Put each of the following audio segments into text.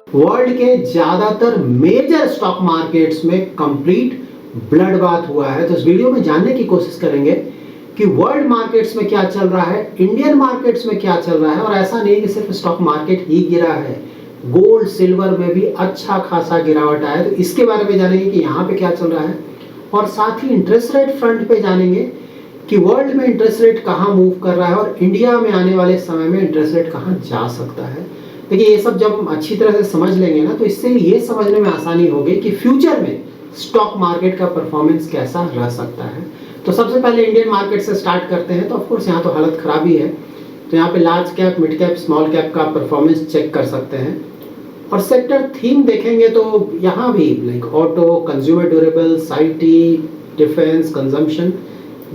World के ज्यादातर major stock markets में कंप्लीट ब्लड बाथ हुआ है। तो इस वीडियो में जानने की कोशिश करेंगे कि वर्ल्ड मार्केट्स में क्या चल रहा है, इंडियन मार्केट्स में क्या चल रहा है। और ऐसा नहीं कि सिर्फ स्टॉक मार्केट ही गिरा है, गोल्ड सिल्वर में भी अच्छा खासा गिरावट आया। तो इसके बारे में जानेंगे कि यहाँ पे क्या चल रहा है, और साथ ही इंटरेस्ट रेट फ्रंट पे जानेंगे कि वर्ल्ड में इंटरेस्ट रेट कहाँ मूव कर रहा है और इंडिया में आने वाले समय में इंटरेस्ट रेट कहाँ जा सकता है। देखिए, ये सब जब हम अच्छी तरह से समझ लेंगे ना, तो इससे ये समझने में आसानी होगी कि फ्यूचर में स्टॉक मार्केट का परफॉर्मेंस कैसा रह सकता है। तो सबसे पहले इंडियन मार्केट से स्टार्ट करते हैं। तो ऑफकोर्स यहाँ तो हालत खराब ही है। तो यहाँ पे large cap, mid cap, small cap का परफॉर्मेंस चेक कर सकते हैं। और सेक्टर थीम देखेंगे तो यहाँ भी like auto, consumer durables, IT, defence, consumption,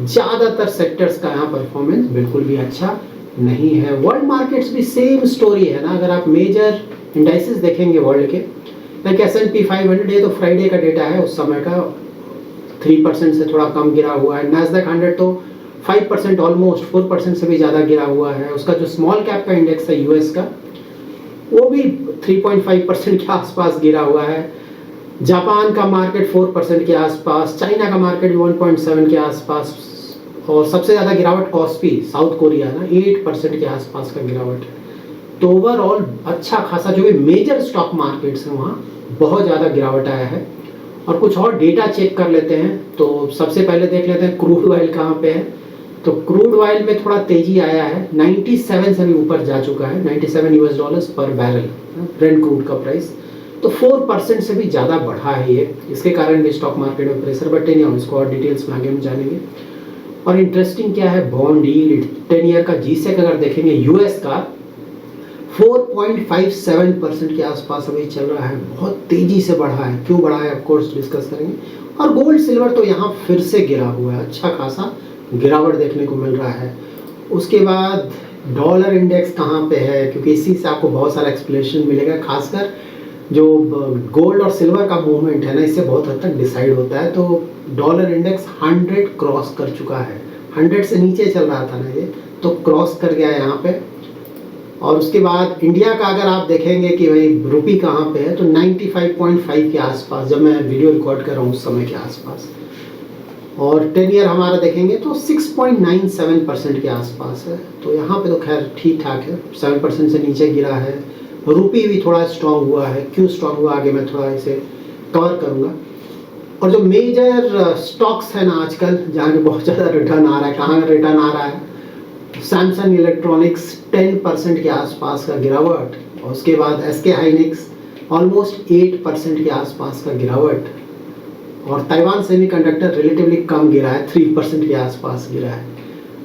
ज़्यादातर सेक्टर्स का यहाँ परफॉर्मेंस बिल्कुल भी अच्छा नहीं है। वर्ल्ड मार्केट्स भी सेम स्टोरी है ना। अगर आप मेजर इंडाइसेस देखेंगे वर्ल्ड के, लाइक S&P 500, ये तो फ्राइडे का डेटा है, उस समय का 3% से थोड़ा कम गिरा हुआ है। नैस्डैक 100 तो 5%, ऑलमोस्ट 4% से भी ज़्यादा गिरा हुआ है। उसका जो स्मॉल कैप का इंडेक्स है यूएस का, वो भी 3.5% के आसपास गिरा हुआ है। जापान का मार्केट 4% के आसपास, चाइना का मार्केट 1.7 के आसपास, और सबसे ज़्यादा गिरावट कॉस्पी, साउथ कोरिया ना, 8% के आसपास का गिरावट है। तो ओवरऑल अच्छा खासा जो भी मेजर स्टॉक मार्केट्स हैं वहाँ बहुत ज़्यादा गिरावट आया है। और कुछ और डेटा चेक कर लेते हैं। तो सबसे पहले देख लेते हैं क्रूड ऑयल कहाँ पे है। तो क्रूड ऑयल में थोड़ा तेजी आया है, 97 से भी ऊपर जा चुका है, $97 पर बैरल ब्रेंट क्रूड का प्राइस। तो 4% से भी ज़्यादा बढ़ा है ये। इसके कारण भी स्टॉक मार्केट में प्रेशर, बट नहीं, इसको और डिटेल्स में आगे हम जानेंगे। और इंटरेस्टिंग क्या है, बॉन्ड यील्ड 10 ईयर का जीसेक अगर देखेंगे यूएस का 4.57% के आसपास अभी चल रहा है। बहुत तेजी से बढ़ा है। क्यों बढ़ा है, ऑफ कोर्स डिस्कस करेंगे। और गोल्ड सिल्वर तो यहाँ फिर से गिरा हुआ है, अच्छा खासा गिरावट देखने को मिल रहा है। उसके बाद डॉलर इंडेक्स कहाँ पे है, क्योंकि इसी से आपको बहुत सारा एक्सप्लेनेशन मिलेगा। खासकर जो गोल्ड और सिल्वर का मूवमेंट है ना, इससे बहुत हद तक डिसाइड होता है। तो डॉलर इंडेक्स 100 क्रॉस कर चुका है, 100 से नीचे चल रहा था ना ये, तो क्रॉस कर गया है यहाँ पे। और उसके बाद इंडिया का अगर आप देखेंगे कि भाई रुपी कहाँ पे है, तो 95.5 के आसपास, जब मैं वीडियो रिकॉर्ड कर रहा हूँ उस समय के आसपास। और 10 ईयर हमारा देखेंगे तो 6.97% के आसपास है। तो यहाँ पे तो खैर ठीक ठाक है, 7% से नीचे गिरा है। रुपी भी थोड़ा स्ट्रांग हुआ है। क्यों स्ट्रांग हुआ, आगे मैं थोड़ा इसे कवर करूँगा। और जो मेजर स्टॉक्स है ना आजकल, जहाँ पे बहुत ज़्यादा रिटर्न आ रहा है, कहाँ रिटर्न आ रहा है, सैमसंग इलेक्ट्रॉनिक्स 10% के आसपास का गिरावट। और उसके बाद SK हाइनिक्स ऑलमोस्ट 8% के आसपास का गिरावट। और ताइवान सेमीकंडक्टर रिलेटिवली कम गिरा है, 3% के आसपास गिरा है।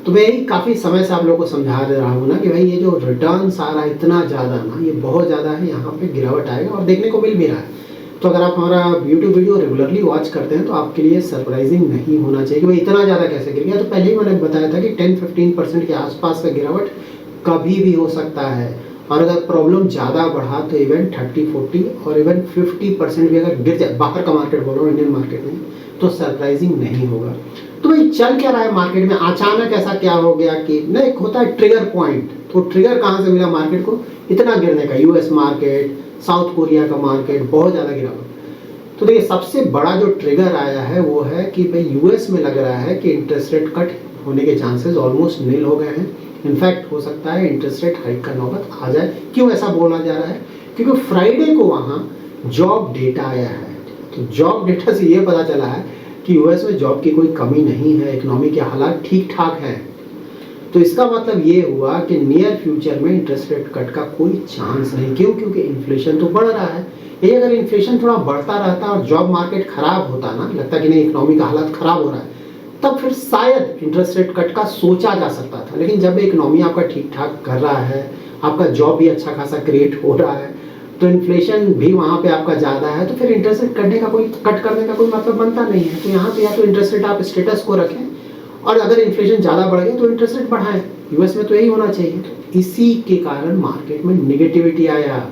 तो मैं यही काफ़ी समय से आप लोगों को समझा दे रहा हूँ ना कि भाई ये जो रिटर्न्स आ रहा है इतना ज़्यादा ना, ये बहुत ज़्यादा है, यहाँ पे गिरावट आएगा और देखने को मिल भी रहा है। तो अगर आप हमारा यूट्यूब वीडियो रेगुलरली वॉच करते हैं तो आपके लिए सरप्राइजिंग नहीं होना चाहिए कि भाई इतना ज़्यादा कैसे गिर गया। तो पहले ही मैंने बताया था कि 10-15% के आसपास का गिरावट कभी भी हो सकता है। और अगर प्रॉब्लम ज़्यादा बढ़ा तो इवन 30-40 और इवन 50% भी अगर गिर जाए, बाहर का मार्केट बोल रहा हूँ, इंडियन मार्केट में, तो सरप्राइजिंग नहीं होगा। तो भाई चल क्या रहा है मार्केट में, अचानक ऐसा क्या हो गया कि ना, एक होता है ट्रिगर पॉइंट। तो ट्रिगर कहाँ से मिला मार्केट को इतना गिरने का, यूएस मार्केट, साउथ कोरिया का मार्केट, बहुत ज़्यादा गिरा हुआ। तो देखिए, सबसे बड़ा जो ट्रिगर आया है वो है कि भाई यूएस में लग रहा है कि इंटरेस्ट रेट कट होने के चांसेस ऑलमोस्ट नील हो गए हैं। इनफैक्ट हो सकता है इंटरेस्ट रेट हाइक का नौबत आ जाए। क्यों ऐसा बोला जा रहा है, क्योंकि फ्राइडे को वहाँ जॉब डेटा आया है। तो जॉब डेटा से ये पता चला है कि यूएस में जॉब की कोई कमी नहीं है, इकोनॉमी के हालात ठीक ठाक हैं। तो इसका मतलब ये हुआ कि नियर फ्यूचर में इंटरेस्ट रेट कट का कोई चांस नहीं। क्यों, क्योंकि इन्फ्लेशन तो बढ़ रहा है। ये अगर इन्फ्लेशन थोड़ा बढ़ता रहता और जॉब मार्केट खराब होता ना, लगता कि नहीं इकोनॉमी का हालत खराब हो रहा है, तब फिर शायद इंटरेस्ट रेट कट का सोचा जा सकता था। लेकिन जब इकोनॉमी आपका ठीक ठाक कर रहा है, आपका जॉब भी अच्छा खासा क्रिएट हो रहा है, तो इन्फ्लेशन भी वहाँ पे आपका ज़्यादा है, तो फिर इंटरेस्ट रेट कट करने का कोई मतलब बनता नहीं है। तो यहाँ पे या तो इंटरेस्ट रेट आप स्टेटस को रखें, और अगर इन्फ्लेशन ज़्यादा बढ़ गया तो इंटरेस्ट रेट बढ़ाएं। यूएस में तो यही होना चाहिए। तो इसी के कारण मार्केट में नेगेटिविटी आया।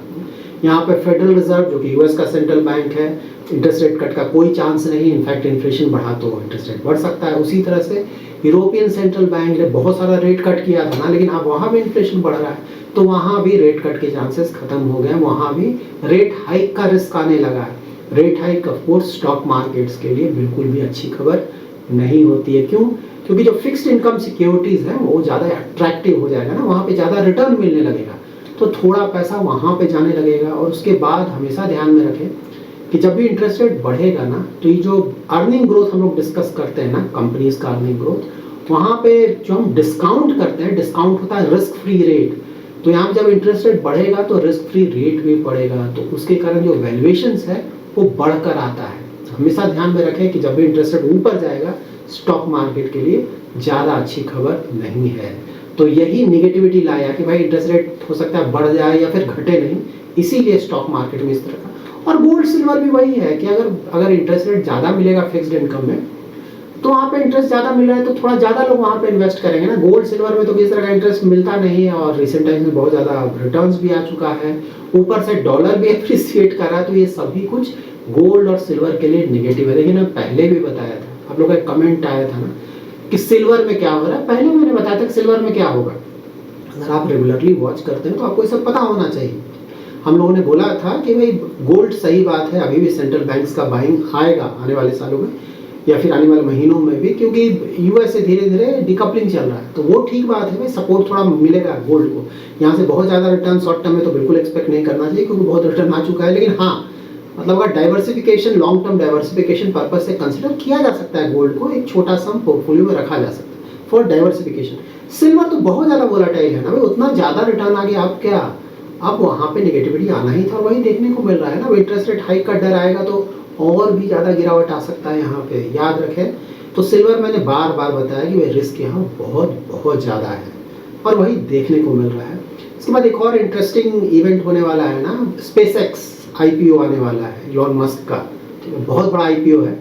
यहाँ पे फेडरल रिजर्व, जो कि यूएस का सेंट्रल बैंक है, इंटरेस्ट रेट कट का कोई चांस नहीं, इनफैक्ट इन्फ्लेशन बढ़ा तो इंटरेस्ट रेट बढ़ सकता है। उसी तरह से यूरोपियन सेंट्रल बैंक ने बहुत सारा रेट कट किया था ना, लेकिन अब वहाँ भी इन्फ्लेशन बढ़ रहा है, तो वहाँ भी रेट कट के चांसेस खत्म हो गए, वहाँ भी रेट हाइक का रिस्क आने लगा है। Rate hike of course stock markets के लिए बिल्कुल भी अच्छी खबर नहीं होती है। क्यों? क्योंकि जो फिक्स्ड इनकम सिक्योरिटीज़ हैं वो ज़्यादा अट्रैक्टिव हो जाएगा ना, वहाँ पे ज़्यादा रिटर्न मिलने लगेगा, तो थोड़ा पैसा वहाँ पे जाने लगेगा। और उसके बाद हमेशा ध्यान में रखें कि जब भी इंटरेस्ट रेट बढ़ेगा ना, तो ये जो अर्निंग ग्रोथ हम लोग डिस्कस करते हैं ना, कंपनीज का अर्निंग ग्रोथ, वहाँ पे जो हम डिस्काउंट करते हैं, डिस्काउंट होता है रिस्क फ्री रेट। तो यहाँ पे जब इंटरेस्ट रेट बढ़ेगा तो रिस्क फ्री रेट भी बढ़ेगा, तो उसके कारण जो वैल्यूएशंस है वो बढ़कर आता है। हमेशा ध्यान में रखें कि जब भी इंटरेस्ट रेट ऊपर जाएगा, स्टॉक मार्केट के लिए ज़्यादा अच्छी खबर नहीं है। तो यही निगेटिविटी लाया कि भाई इंटरेस्ट रेट हो सकता है बढ़ जाए या फिर घटे नहीं, इसीलिए स्टॉक मार्केट में इस तरह का। और गोल्ड सिल्वर भी वही है कि अगर इंटरेस्ट रेट ज़्यादा मिलेगा फिक्स्ड इनकम में, तो वहाँ पे इंटरेस्ट ज़्यादा मिल रहा है तो थोड़ा ज़्यादा लोग वहाँ पे इन्वेस्ट करेंगे ना। गोल्ड सिल्वर में तो किसी तरह का इंटरेस्ट मिलता नहीं है, और रिसेंट टाइम्स में बहुत ज़्यादा रिटर्न्स भी आ चुका है, ऊपर से डॉलर भी अप्रिसिएट कर रहा है, तो ये सभी कुछ गोल्ड और सिल्वर के लिए निगेटिव है। लेकिन पहले भी बताया था, आप लोग का कमेंट आया था ना कि सिल्वर में क्या हो रहा है, पहले मैंने बताया था कि सिल्वर में क्या होगा। अगर आप रेगुलरली वॉच करते हैं तो आपको ये सब पता होना चाहिए। हम लोगों ने बोला था कि भाई गोल्ड सही बात है, अभी भी सेंट्रल बैंक्स का बाइंग आएगा आने वाले सालों में या फिर आने वाले महीनों में भी, क्योंकि यूएस से धीरे धीरे डिकपलिंग चल रहा है, तो वो ठीक बात है भाई, सपोर्ट थोड़ा मिलेगा गोल्ड को। यहाँ से बहुत ज़्यादा रिटर्न शॉर्ट टर्म में तो बिल्कुल एक्सपेक्ट नहीं करना चाहिए, क्योंकि बहुत रिटर्न आ चुका है। लेकिन हाँ, मतलब अगर diversification, long term diversification purpose से कंसिडर किया जा सकता है, गोल्ड को एक छोटा सम पोर्टफोलियो में रखा जा सकता है फॉर डाइवर्सिफिकेशन। सिल्वर तो बहुत ज़्यादा वोलेटाइल है ना भाई, उतना ज़्यादा रिटर्न आ गया, आप क्या, अब वहाँ पे नेगेटिविटी आना ही था, वही देखने को मिल रहा है ना। इंटरेस्ट रेट हाइक का डर आएगा तो और भी ज़्यादा गिरावट आ सकता है यहाँ पे, याद रखें। तो सिल्वर मैंने बार बार बताया कि भाई रिस्क यहाँ बहुत बहुत ज़्यादा है, और वही देखने को मिल रहा है। इसके बाद एक और इंटरेस्टिंग इवेंट होने वाला है ना, स्पेसएक्स आईपीओ आने वाला है इलॉन मस्क का, बहुत बड़ा आईपीओ है,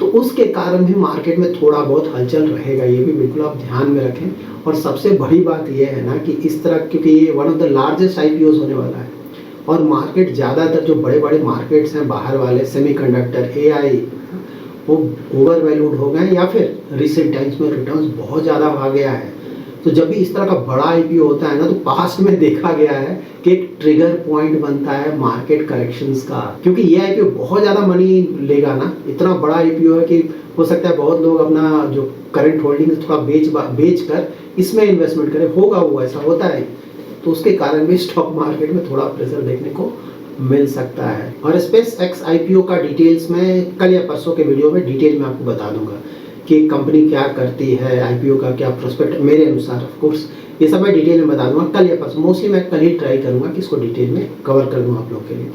तो उसके कारण भी मार्केट में थोड़ा बहुत हलचल रहेगा, ये भी बिल्कुल आप ध्यान में रखें। और सबसे बड़ी बात ये है ना कि इस तरह, क्योंकि ये one of the largest IPOs होने वाला है, और मार्केट ज़्यादातर जो बड़े बड़े मार्केट्स हैं बाहर वाले, सेमीकंडक्टर, एआई, वो ओवर वैल्यूड हो गए, या फिर रिसेंट टाइम्स में रिटर्न्स बहुत ज़्यादा आ गया है। तो जब भी इस तरह का बड़ा आईपीओ होता है ना, तो पास्ट में देखा गया है कि एक ट्रिगर पॉइंट बनता है मार्केट करेक्शंस का, क्योंकि ये आईपीओ बहुत ज़्यादा मनी लेगा ना, इतना बड़ा आईपीओ है कि हो सकता है बहुत लोग अपना जो करंट होल्डिंग थोड़ा बेच कर इसमें इन्वेस्टमेंट करें, होगा वो, ऐसा होता है। तो उसके कारण भी स्टॉक मार्केट में थोड़ा प्रेशर देखने को मिल सकता है। और स्पेस एक्स आईपीओ का डिटेल्स में कल या परसों के वीडियो में डिटेल में आपको बता दूंगा कि कंपनी क्या करती है, आईपीओ का क्या प्रोस्पेक्ट मेरे अनुसार, ऑफ कोर्स ये सब मैं डिटेल में बता दूंगा कल या परसों। मोस्टली मैं कल ही ट्राई करूंगा कि इसको डिटेल में कवर कर दूं आप लोग के लिए।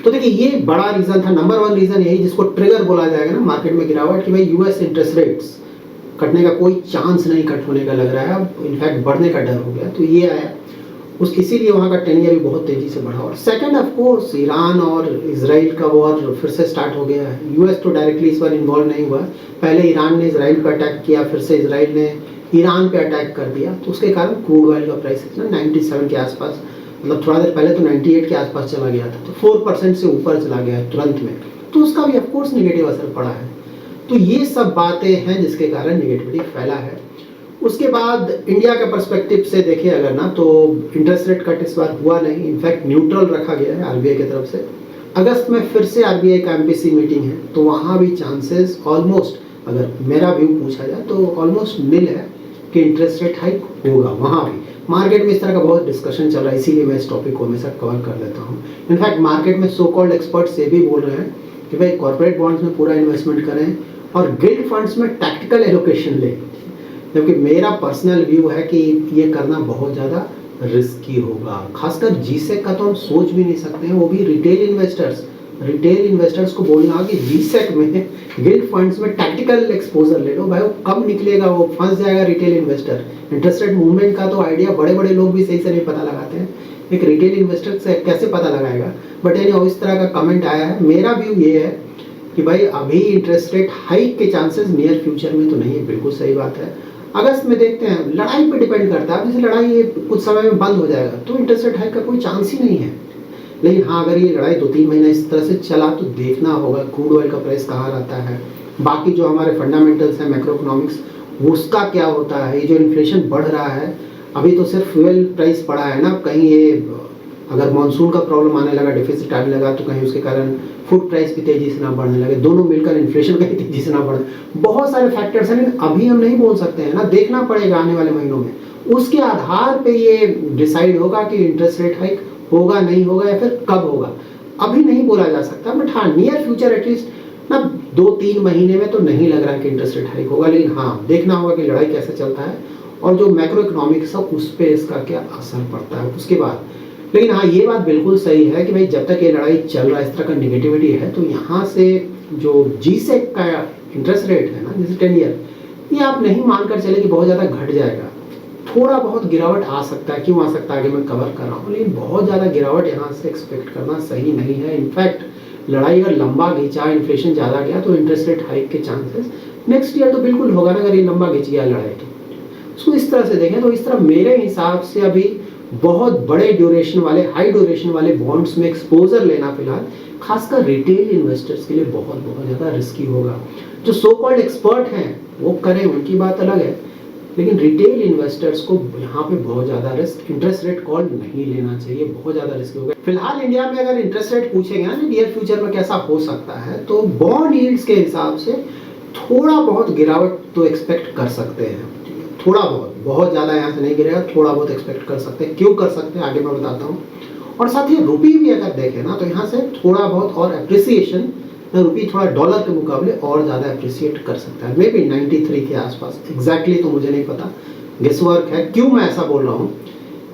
तो देखिए, ये बड़ा रीजन था, नंबर 1 रीजन यही, जिसको ट्रिगर बोला जाएगा ना मार्केट में गिरावट, कि भाई यूएस इंटरेस्ट रेट्स कटने का कोई चांस नहीं कट होने का लग रहा है, इनफैक्ट बढ़ने का डर हो गया, तो ये आया इसीलिए वहाँ का 10 ईयर भी बहुत तेजी से बढ़ा। और सेकंड ऑफ कोर्स ईरान और इजराइल का वॉर फिर से स्टार्ट हो गया है। यूएस तो डायरेक्टली इस बार इन्वॉल्व नहीं हुआ, पहले ईरान ने इजराइल पर अटैक किया, फिर से इजराइल ने ईरान पे अटैक कर दिया, तो उसके कारण क्रूड ऑयल का प्राइस इतना 97 के आसपास, मतलब थोड़ा देर पहले तो 98 के आसपास चला गया था, तो 4% से ऊपर चला गया तुरंत में, तो उसका भी ऑफकोर्स निगेटिव असर पड़ा है। तो ये सब बातें हैं जिसके कारण निगेटिविटी फैला है। उसके बाद इंडिया के पर्सपेक्टिव से देखें अगर ना, तो इंटरेस्ट रेट कट इस बार हुआ नहीं, इनफैक्ट न्यूट्रल रखा गया है आरबीआई की तरफ से। अगस्त में फिर से आरबीआई का एमपीसी मीटिंग है, तो वहाँ भी चांसेस ऑलमोस्ट, अगर मेरा व्यू पूछा जाए तो ऑलमोस्ट निल है कि इंटरेस्ट रेट हाइक होगा। वहाँ भी मार्केट में इस तरह का बहुत डिस्कशन चल रहा है, इसीलिए मैं इस टॉपिक को हमेशा कवर कर लेता हूँ। इनफैक्ट मार्केट में सो कॉल्ड एक्सपर्ट्स ये भी बोल रहे हैं कि भाई कॉर्पोरेट बॉन्ड्स में पूरा इन्वेस्टमेंट करें और गिल्ड फंड्स में टैक्टिकल एलोकेशन लें, जबकि मेरा पर्सनल व्यू है कि ये करना बहुत ज़्यादा रिस्की होगा। खासकर जीसेक का तो हम सोच भी नहीं सकते हैं, वो भी रिटेल इन्वेस्टर्स को बोलना कि जीसेक में गिल्ड फंड्स में टैक्टिकल एक्सपोजर ले लो, भाई वो कब निकलेगा, वो फंस जाएगा retail investor. Interest rate movement का तो आइडिया बड़े बड़े लोग भी सही से नहीं पता लगाते हैं, एक रिटेल इन्वेस्टर से कैसे पता लगाएगा। बट यानी इस तरह का कमेंट आया है। मेरा व्यू ये है कि भाई अभी इंटरेस्ट रेट हाइक के चांसेस नियर फ्यूचर में तो नहीं है, बिल्कुल सही बात है। अगस्त में देखते हैं, लड़ाई पे डिपेंड करता है, जैसे लड़ाई कुछ समय में बंद हो जाएगा तो इंटरेस्ट रेट हाइक का कोई चांस ही नहीं है। लेकिन हाँ, अगर ये लड़ाई 2-3 महीना इस तरह से चला तो देखना होगा क्रूड ऑयल का प्राइस कहाँ रहता है, बाकी जो हमारे फंडामेंटल्स हैं मैक्रो इकोनॉमिक्स उसका क्या होता है। ये जो इन्फ्लेशन बढ़ रहा है, अभी तो सिर्फ फ्यूल प्राइस बढ़ा है ना, कहीं ये अगर मानसून का प्रॉब्लम आने लगा, डिफिसिट आने लगा, तो कहीं उसके कारण फूड प्राइस भी तेजी से ना बढ़ने लगे, दोनों मिलकर इन्फ्लेशन कहीं तेजी से ना बढ़े। बहुत सारे फैक्टर्स हैं, लेकिन अभी हम नहीं बोल सकते हैं ना, देखना पड़ेगा आने वाले महीनों में। उसके आधार पे ये डिसाइड होगा कि इंटरेस्ट रेट हाइक होगा, नहीं होगा, या फिर कब होगा, अभी नहीं बोला जा सकता। बट हाँ, नियर फ्यूचर एटलीस्ट ना 2-3 महीने में तो नहीं लग रहा है कि इंटरेस्ट रेट हाइक होगा। लेकिन हाँ, देखना होगा कि लड़ाई कैसे चलता है और जो मैक्रो इकोनॉमिक्स है उस पर इसका क्या असर पड़ता है उसके बाद। लेकिन हाँ, ये बात बिल्कुल सही है कि भाई जब तक ये लड़ाई चल रहा है, इस तरह का निगेटिविटी है, तो यहाँ से जो जीसेक का इंटरेस्ट रेट है ना, जैसे 10 ईयर, ये आप नहीं मानकर चले कि बहुत ज़्यादा घट जाएगा। थोड़ा बहुत गिरावट आ सकता है, क्यों आ सकता है आगे मैं कवर कर रहा हूँ, लेकिन बहुत ज़्यादा गिरावट यहाँ से एक्सपेक्ट करना सही नहीं है। इनफैक्ट लड़ाई अगर लंबा खींचा, इन्फ्लेशन ज़्यादा गया, तो इंटरेस्ट रेट हाइक के चांसेस नेक्स्ट ईयर तो बिल्कुल होगा ना, अगर ये लंबा खींच गया लड़ाई तो। उसको इस तरह से देखें तो इस तरह मेरे हिसाब से अभी बहुत बड़े ड्यूरेशन वाले, हाई ड्यूरेशन वाले बॉन्ड्स में एक्सपोजर लेना फिलहाल खासकर रिटेल इन्वेस्टर्स के लिए बहुत बहुत ज़्यादा रिस्की होगा। जो सो कॉल्ड एक्सपर्ट हैं वो करें, उनकी बात अलग है, लेकिन रिटेल इन्वेस्टर्स को यहाँ पे बहुत ज़्यादा रिस्क, इंटरेस्ट रेट कॉल नहीं लेना चाहिए, बहुत ज़्यादा रिस्क होगा। फिलहाल इंडिया में अगर इंटरेस्ट रेट पूछेंगे ना नियर फ्यूचर में कैसा हो सकता है, तो बॉन्ड यील्ड्स के हिसाब से थोड़ा बहुत गिरावट तो एक्सपेक्ट कर सकते हैं। थोड़ा बहुत, बहुत ज़्यादा यहाँ से नहीं गिरेगा, थोड़ा बहुत एक्सपेक्ट कर सकते हैं। क्यों कर सकते हैं आगे मैं बताता हूँ। और साथ ही रुपी भी अगर देखें ना, तो यहाँ से थोड़ा बहुत और एप्रिसिएशन, रुपी थोड़ा डॉलर के मुकाबले और ज़्यादा अप्रिशिएट कर सकता है, मे बी 93 के आसपास। एग्जैक्टली तो मुझे नहीं पता, गेसवर्क है। क्यों मैं ऐसा बोल रहा हूँ,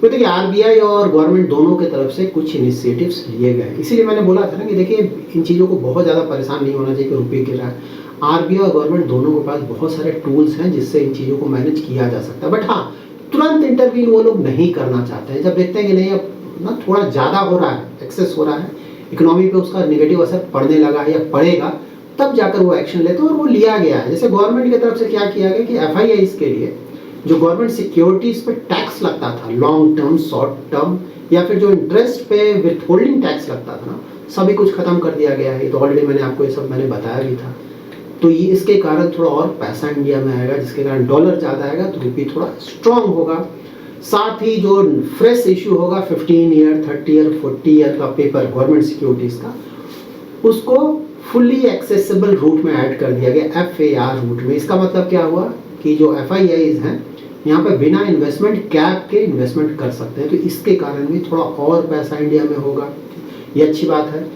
क्योंकि देखिए आरबीआई और गवर्नमेंट दोनों की तरफ से कुछ इनिशिएटिव्स लिए गए, इसीलिए मैंने बोला था ना कि देखिए इन चीज़ों को बहुत ज़्यादा परेशान नहीं होना चाहिए कि रुपये गिरा है। आरबीआई और गवर्नमेंट दोनों के पास बहुत सारे टूल्स हैं जिससे इन चीज़ों को मैनेज किया जा सकता है। बट हाँ, तुरंत इंटरवीन वो लोग नहीं करना चाहते हैं। जब देखते हैं कि नहीं अब ना थोड़ा ज़्यादा हो रहा है, एक्सेस हो रहा है, इकोनॉमी पे उसका नेगेटिव असर पड़ने लगा है या पड़ेगा, तब जाकर वो एक्शन लेते हैं। और वो लिया गया है। जैसे गवर्नमेंट की तरफ से क्या किया गया कि एफआईआईज के लिए जो गवर्नमेंट सिक्योरिटीज पे टैक्स लगता था, लॉन्ग टर्म, शॉर्ट टर्म, या फिर जो इंटरेस्ट पे विथ होल्डिंग टैक्स लगता था ना, सभी कुछ खत्म कर दिया गया है। तो ऑलरेडी मैंने आपको ये सब मैंने बताया भी था। तो ये इसके कारण थोड़ा और पैसा इंडिया में आएगा, जिसके कारण डॉलर ज़्यादा आएगा तो रुपये थोड़ा स्ट्रांग होगा। साथ ही जो फ्रेश इशू होगा 15 ईयर, 30 ईयर, 40 ईयर का पेपर गवर्नमेंट सिक्योरिटीज का, उसको फुल्ली एक्सेसिबल रूट में ऐड कर दिया गया, FAR रूट में। इसका मतलब क्या हुआ कि जो FIIs हैं यहाँ पे बिना इन्वेस्टमेंट कैप के इन्वेस्टमेंट कर सकते हैं। तो इसके कारण भी थोड़ा और पैसा इंडिया में होगा, ये अच्छी बात है।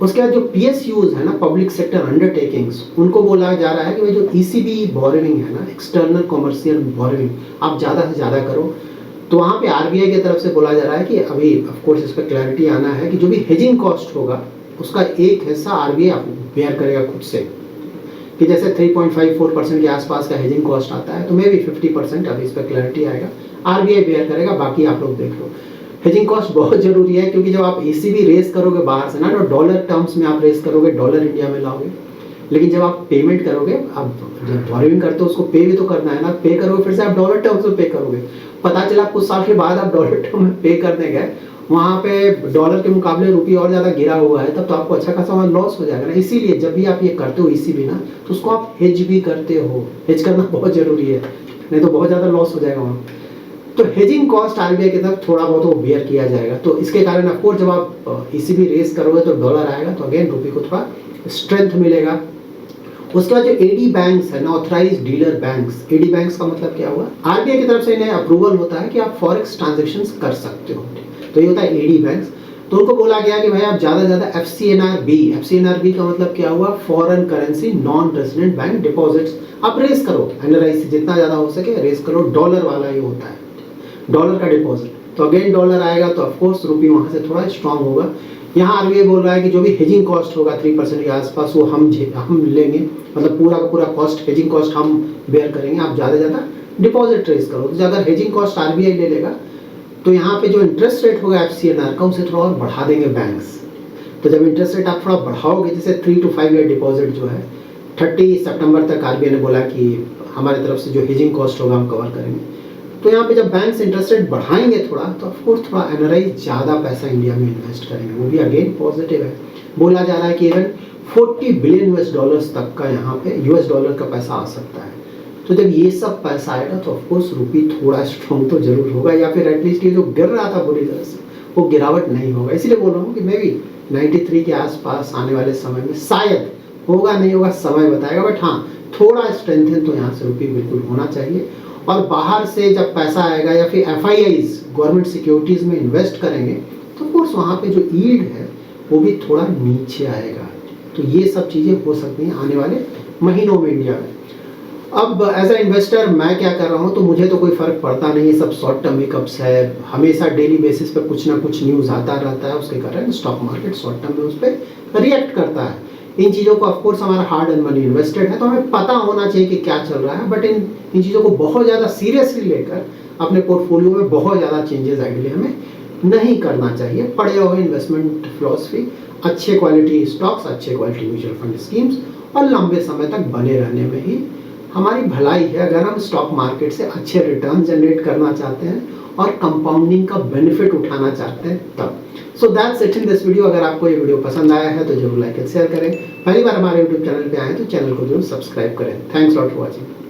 उसके बाद जो PSUs है ना, पब्लिक सेक्टर अंडरटेकिंग्स, उनको बोला जा रहा है कि भाई जो ECB बोरोइंग है ना, एक्सटर्नल कमर्शियल बोरोइंग, आप ज़्यादा से ज़्यादा करो। तो वहाँ पे आरबीआई की तरफ से बोला जा रहा है कि अभी ऑफ कोर्स इस पर क्लैरिटी आना है कि जो भी हेजिंग कॉस्ट होगा उसका एक हिस्सा आरबीआई बेयर करेगा खुद से, कि जैसे 3.54% के आसपास का हेजिंग कॉस्ट आता है, तो मे भी 50%, अभी इस पर क्लैरिटी आएगा, आरबीआई बेयर करेगा, बाकी आप लोग देख लो। हेजिंग कॉस्ट बहुत जरूरी है, क्योंकि जब आप ECB रेस करोगे बाहर से ना, तो डॉलर टर्म्स में आप रेस करोगे, डॉलर इंडिया में लाओगे। लेकिन जब आप पेमेंट करोगे, आप जब बोरोइंग करते हो उसको पे भी तो करना है ना, पे करोगे फिर से आप डॉलर टर्म्स में पे करोगे। पता चला कुछ साल के बाद आप डॉलर टर्म में पे करने गए, वहाँ पे डॉलर के मुकाबले रुपये और ज़्यादा गिरा हुआ है, तब तो आपको अच्छा खासा वहाँ लॉस हो जाएगा ना। इसीलिए जब भी आप ये करते हो ECB ना, तो उसको आप हेज भी करते हो। हेज करना बहुत ज़रूरी है, नहीं तो बहुत ज़्यादा लॉस हो जाएगा वहाँ। तो हेजिंग कॉस्ट आरबीआई की तरफ थोड़ा बहुत वो बेयर किया जाएगा। तो इसके कारण ऑफकोर्स जब आप ECB रेस करोगे तो डॉलर आएगा, तो अगेन रुपये को थोड़ा स्ट्रेंथ मिलेगा। उसके बाद जो एडी बैंक्स है ना, authorised dealer banks, AD banks का मतलब क्या हुआ, आरबीआई की तरफ से इन्हें अप्रूवल होता है कि आप फॉरेक्स ट्रांजैक्शंस कर सकते हो, तो ये होता है एडी बैंक्स। तो उनको बोला गया कि भाई आप ज़्यादा से ज़्यादा FCNRB का मतलब क्या हुआ, foreign currency non resident bank deposits आप रेस करो, NRI से जितना ज़्यादा हो सके रेस करो। डॉलर वाला ये होता है, डॉलर का डिपॉजिट। तो अगेन डॉलर आएगा तो ऑफकोर्स रुपये वहाँ से थोड़ा स्ट्रांग होगा। यहाँ आरबीआई बोल रहा है कि जो भी हेजिंग कॉस्ट होगा 3% के आसपास, वो हम लेंगे, मतलब पूरा का पूरा कॉस्ट, हेजिंग कॉस्ट हम बेयर करेंगे, आप ज़्यादा से ज़्यादा डिपॉजिट रेस करो। तो अगर हेजिंग कॉस्ट आरबीआई ले लेगा, तो यहाँ पे जो इंटरेस्ट रेट होगा FCNR का, उसे थोड़ा और बढ़ा देंगे बैंक्स। तो जब इंटरेस्ट रेट आप थोड़ा बढ़ाओगे, जैसे 3 to 5 ईयर डिपॉजिट जो है 30 सितंबर तक आरबीआई ने बोला कि हमारे तरफ से जो हेजिंग कॉस्ट होगा हम कवर करेंगे। तो यहाँ पे जब बैंक्स इंटरेस्ट रेट बढ़ाएंगे थोड़ा, तो ऑफकोर्स थोड़ा NRI ज़्यादा पैसा इंडिया में इन्वेस्ट करेंगे, वो भी अगेन पॉजिटिव है। बोला जा रहा है कि इवन $40 बिलियन तक का यहाँ पे US डॉलर का पैसा आ सकता है। तो जब ये सब पैसा आएगा तो ऑफकोर्स रुपी थोड़ा स्ट्रॉन्ग तो जरूर होगा, या फिर एटलीस्ट ये जो गिर रहा था बुरी तरह से वो गिरावट नहीं होगा। इसीलिए बोल रहा हूँ कि मे भी 93 के आसपास आने वाले समय में शायद होगा, नहीं होगा समय बताएगा, बट हाँ थोड़ा स्ट्रेंथन तो यहाँ से रुपी बिल्कुल होना चाहिए। और बाहर से जब पैसा आएगा या फिर FIIs गवर्नमेंट सिक्योरिटीज़ में इन्वेस्ट करेंगे तो ऑफकोर्स वहाँ पे जो यील्ड है वो भी थोड़ा नीचे आएगा। तो ये सब चीज़ें हो सकती हैं आने वाले महीनों में इंडिया में। अब एज ए इन्वेस्टर मैं क्या कर रहा हूँ, तो मुझे तो कोई फ़र्क पड़ता नहीं है, सब शॉर्ट टर्म हिकअप्स है, हमेशा डेली बेसिस पे कुछ ना कुछ न्यूज़ आता रहता है, उसके कारण स्टॉक मार्केट शॉर्ट टर्म में उस पर रिएक्ट करता है। इन चीज़ों को ऑफकोर्स हमारा हार्ड एंड मनी इन्वेस्टेड है तो हमें पता होना चाहिए कि क्या चल रहा है, बट इन चीज़ों को बहुत ज़्यादा सीरियसली लेकर अपने पोर्टफोलियो में बहुत ज़्यादा चेंजेस आइडियली हमें नहीं करना चाहिए। पड़े हुए इन्वेस्टमेंट फिलॉसफी, अच्छे क्वालिटी स्टॉक्स, अच्छे क्वालिटी म्यूचुअल फंड स्कीम्स और लंबे समय तक बने रहने में ही हमारी भलाई है। अगर हम स्टॉक मार्केट से अच्छे रिटर्न जनरेट करना चाहते हैं और कंपाउंडिंग का बेनिफिट उठाना चाहते हैं तब। So that's it in this video. अगर आपको ये वीडियो पसंद आया है तो जरूर लाइक एंड शेयर करें। पहली बार हमारे यूट्यूब चैनल पे आए तो चैनल को जरूर सब्सक्राइब करें। Thanks lot for watching.